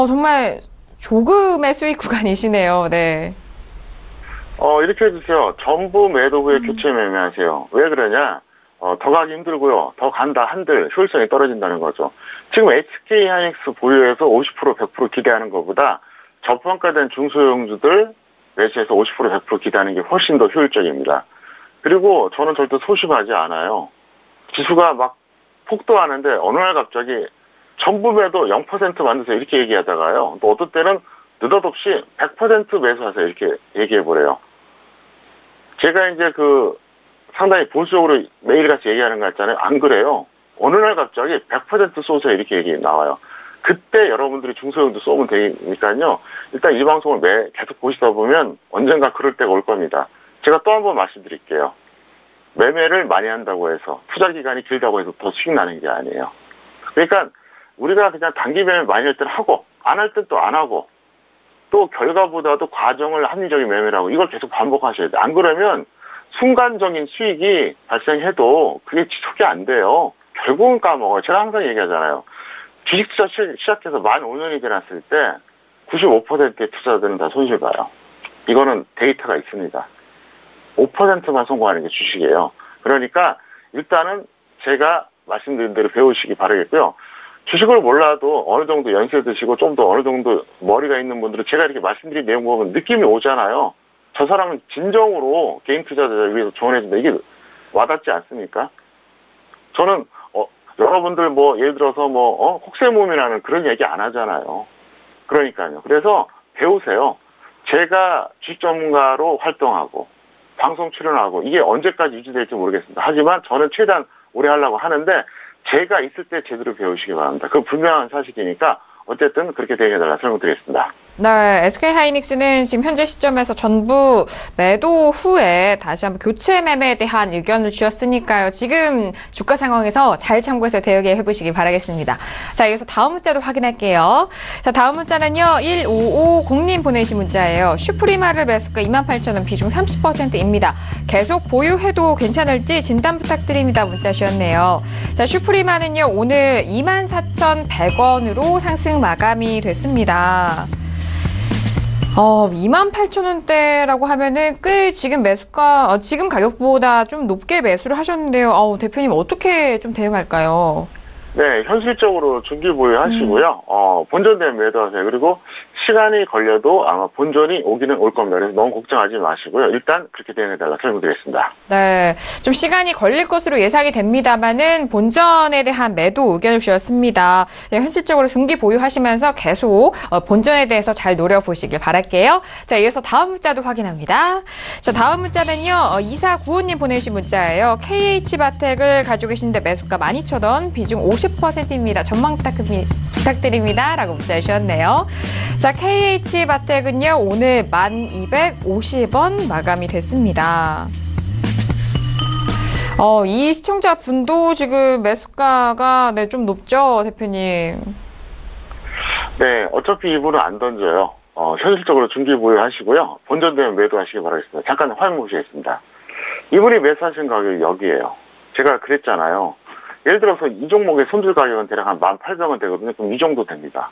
정말 조금의 수익 구간이시네요. 네. 이렇게 해주세요. 전부 매도 후에 교체 매매하세요. 왜 그러냐? 더 가기 힘들고요. 더 간다 한들 효율성이 떨어진다는 거죠. 지금 SK하이닉스 보유해서 50% 100% 기대하는 것보다 저평가된 중소형주들 매수해서 50% 100% 기대하는 게 훨씬 더 효율적입니다. 그리고 저는 절대 소심하지 않아요. 지수가 막 폭도하는데 어느 날 갑자기 전부 매도 0% 만드세요 이렇게 얘기하다가요. 또 어떤 때는 느닷없이 100% 매수하세요 이렇게 얘기해보래요. 제가 이제 상당히 보수적으로 매일같이 얘기하는 거 같잖아요. 안 그래요. 어느 날 갑자기 100% 쏘세요 이렇게 얘기 나와요. 그때 여러분들이 중소형도 쏘면 되니까요. 일단 이 방송을 계속 보시다 보면 언젠가 그럴 때가 올 겁니다. 제가 또 한 번 말씀드릴게요. 매매를 많이 한다고 해서 투자 기간이 길다고 해서 더 수익 나는 게 아니에요. 그러니까 우리가 그냥 단기 매매 많이 할 때는 하고 안 할 땐 또 안 하고 또 결과보다도 과정을 합리적인 매매를 하고 이걸 계속 반복하셔야 돼요. 안 그러면 순간적인 수익이 발생해도 그게 지속이 안 돼요. 결국은 까먹어요. 제가 항상 얘기하잖아요. 주식 투자 시작해서 만 5년이 지났을 때 95%의 투자들은 다 손실 봐요. 이거는 데이터가 있습니다. 5%만 성공하는 게 주식이에요. 그러니까 일단은 제가 말씀드린 대로 배우시기 바라겠고요. 주식을 몰라도 어느 정도 연세 드시고 좀 더 어느 정도 머리가 있는 분들은 제가 이렇게 말씀드린 내용 보면 느낌이 오잖아요. 저 사람은 진정으로 개인 투자자를 위해서 조언해준다. 이게 와닿지 않습니까? 저는 여러분들 예를 들어서 혹세무민하는 그런 얘기 안 하잖아요. 그러니까요. 그래서 배우세요. 제가 주식 전문가로 활동하고 방송 출연하고 이게 언제까지 유지될지 모르겠습니다. 하지만 저는 최대한 오래 하려고 하는데 제가 있을 때 제대로 배우시기 바랍니다. 그건 분명한 사실이니까 어쨌든 그렇게 대응해달라 설명드리겠습니다. 네, SK하이닉스는 지금 현재 시점에서 전부 매도 후에 다시 한번 교체 매매에 대한 의견을 주셨으니까요. 지금 주가 상황에서 잘 참고해서 대응해 보시기 바라겠습니다. 자, 이어서 다음 문자도 확인할게요. 자, 다음 문자는요. 1550님 보내신 문자예요. 슈프리마를 매수가 28,000원 비중 30%입니다. 계속 보유해도 괜찮을지 진단 부탁드립니다. 문자 주셨네요. 자, 슈프리마는요. 오늘 24,100원으로 상승 마감이 됐습니다. 28,000원대라고 하면은 꽤 지금 매수가, 지금 가격보다 좀 높게 매수를 하셨는데요. 대표님 어떻게 좀 대응할까요? 네, 현실적으로 중기 보유하시고요. 본전되면 매도하세요. 그리고 시간이 걸려도 아마 본전이 오기는 올 겁니다. 그래서 너무 걱정하지 마시고요. 일단 그렇게 대응해달라 설명드리겠습니다. 네, 좀 시간이 걸릴 것으로 예상이 됩니다만은 본전에 대한 매도 의견을 주셨습니다. 네, 현실적으로 중기 보유하시면서 계속 본전에 대해서 잘 노려보시길 바랄게요. 자, 이어서 다음 문자도 확인합니다. 자, 다음 문자는요. 2495님 보내주신 문자예요. KH바텍을 가지고 계신데 매수가 12,000원, 비중 50%입니다. 전망 부탁드립니다. 라고 문자 주셨네요. 자, KH바텍은요, 오늘 1,250원 마감이 됐습니다. 이 시청자분도 지금 매수가가 좀 높죠, 대표님? 네, 어차피 이분은 안 던져요. 현실적으로 중기 보유하시고요. 본전되면 매도하시기 바라겠습니다. 잠깐 화면 보시겠습니다. 이분이 매수하신 가격이 여기예요. 제가 그랬잖아요. 예를 들어서 이 종목의 손절 가격은 대략 한 1,800원 되거든요. 그럼 이 정도 됩니다.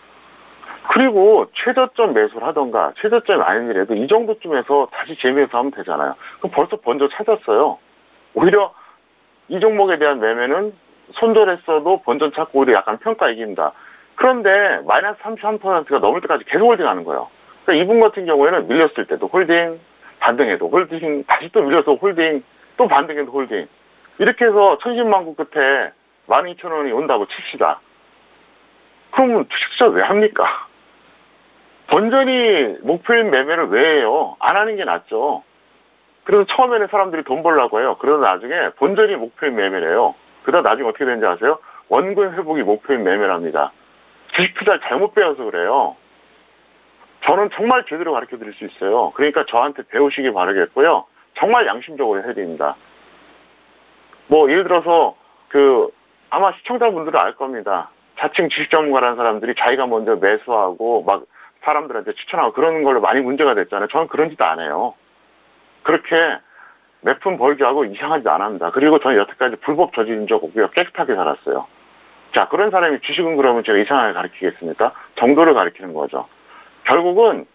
그리고 최저점 매수를 하던가 최저점이 아니더라도 이 정도쯤에서 다시 재매수하면 되잖아요. 그럼 벌써 번져 찾았어요. 오히려 이 종목에 대한 매매는 손절했어도 본전 찾고 오히려 약간 평가 이깁니다. 그런데 마이너스 33%가 넘을 때까지 계속 홀딩하는 거예요. 그러니까 이분 같은 경우에는 밀렸을 때도 홀딩, 반등해도 홀딩, 다시 또 밀려서 홀딩, 또 반등해도 홀딩. 이렇게 해서 천신만고 끝에 12,000원이 온다고 칩시다. 그러면 주식 투자 왜 합니까? 본전이 목표인 매매를 왜 해요? 안 하는 게 낫죠. 그래서 처음에는 사람들이 돈 벌려고 해요. 그러다 나중에 본전이 목표인 매매래요. 그러다 나중에 어떻게 되는지 아세요? 원금 회복이 목표인 매매랍니다. 주식 투자를 잘못 배워서 그래요. 저는 정말 제대로 가르쳐 드릴 수 있어요. 그러니까 저한테 배우시기 바라겠고요. 정말 양심적으로 해야 됩니다. 뭐 예를 들어서 아마 시청자분들은 알 겁니다. 자칭 주식 전문가라는 사람들이 자기가 먼저 매수하고 막 사람들한테 추천하고 그런 걸로 많이 문제가 됐잖아요. 저는 그런 짓 안 해요. 그렇게 몇 푼 벌기 하고 이상한 짓 안 합니다. 그리고 저는 여태까지 불법 저지른 적 없고요. 깨끗하게 살았어요. 자, 그런 사람이 주식은 그러면 제가 이상하게 가르치겠습니까? 정도를 가르치는 거죠. 결국은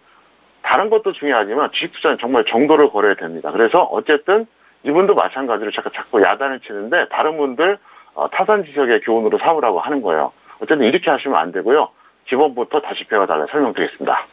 다른 것도 중요하지만 주식 투자는 정말 정도를 걸어야 됩니다. 그래서 어쨌든 이분도 마찬가지로 자꾸 야단을 치는데 다른 분들 타산 지석의 교훈으로 삼으라고 하는 거예요. 어쨌든 이렇게 하시면 안 되고요. 기본부터 다시 배워달라 설명드리겠습니다.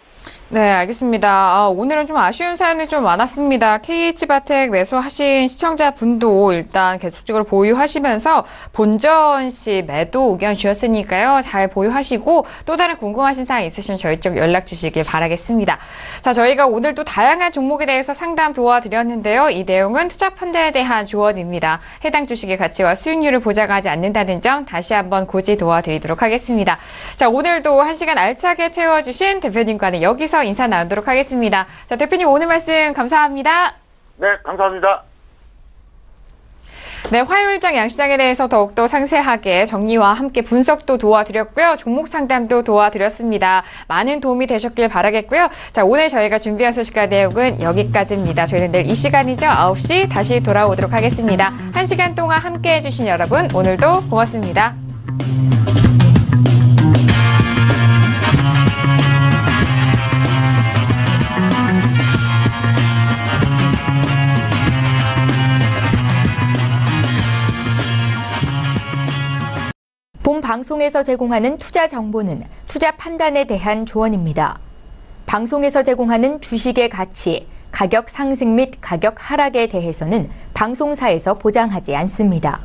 네, 알겠습니다. 오늘은 좀 아쉬운 사연이 좀 많았습니다. KH바텍 매수하신 시청자분도 일단 계속적으로 보유하시면서 본전 시 매도 의견 주셨으니까요. 잘 보유하시고 또 다른 궁금하신 사항 있으시면 저희 쪽 연락 주시길 바라겠습니다. 자, 저희가 오늘 또 다양한 종목에 대해서 상담 도와드렸는데요. 이 내용은 투자 판단에 대한 조언입니다. 해당 주식의 가치와 수익률을 보장하지 않는다는 점 다시 한번 고지 도와드리도록 하겠습니다. 자, 오늘도 1시간 알차게 채워주신 대표님과는 여기서 인사 나누도록 하겠습니다. 자, 대표님 오늘 말씀 감사합니다. 네, 감사합니다. 네, 화요일장 양시장에 대해서 더욱더 상세하게 정리와 함께 분석도 도와드렸고요. 종목 상담도 도와드렸습니다. 많은 도움이 되셨길 바라겠고요. 자, 오늘 저희가 준비한 소식과 내용은 여기까지입니다. 저희는 내일 이 시간이죠. 9시 다시 돌아오도록 하겠습니다. 1시간 동안 함께해 주신 여러분 오늘도 고맙습니다. 본 방송에서 제공하는 투자 정보는 투자 판단에 대한 조언입니다. 방송에서 제공하는 주식의 가치, 가격 상승 및 가격 하락에 대해서는 방송사에서 보장하지 않습니다.